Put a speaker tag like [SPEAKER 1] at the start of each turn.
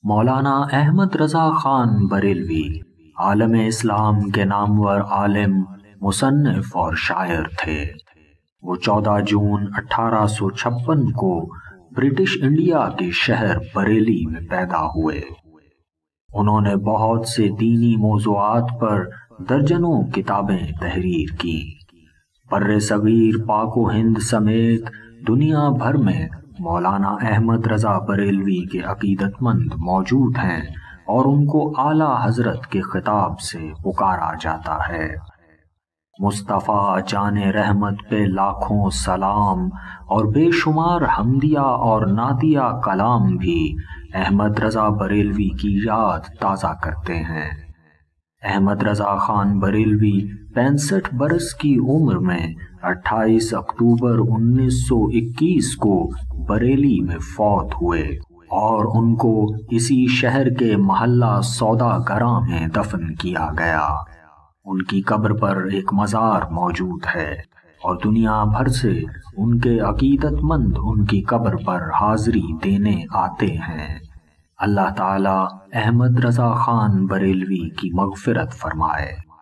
[SPEAKER 1] مولانا احمد رضا خان بریلوی عالم اسلام کے نامور عالم، مصنف اور شاعر تھے۔ وہ 14 جون 1856 کو برٹش انڈیا کے شہر بریلی میں پیدا ہوئے۔ انہوں نے بہت سے دینی موضوعات پر درجنوں کتابیں تحریر کی۔ بر صغیر، پاک و ہند سمیت دنیا بھر میں مولانا احمد رضا بریلوی کے عقیدت مند موجود ہیں اور ان کو اعلیٰ حضرت کے خطاب سے پکارا جاتا ہے۔ مصطفیٰ جان رحمت پہ لاکھوں سلام اور بے شمار حمدیہ اور نعتیہ کلام بھی احمد رضا بریلوی کی یاد تازہ کرتے ہیں۔ احمد رضا خان بریلوی 65 برس کی عمر میں 28 اکتوبر 1921 کو بریلی میں فوت ہوئے اور ان کو اسی شہر کے محلہ سوداگراں میں دفن کیا گیا۔ ان کی قبر پر ایک مزار موجود ہے اور دنیا بھر سے ان کے عقیدت مند ان کی قبر پر حاضری دینے آتے ہیں۔ اللہ تعالی احمد رضا خان بریلوی کی مغفرت فرمائے۔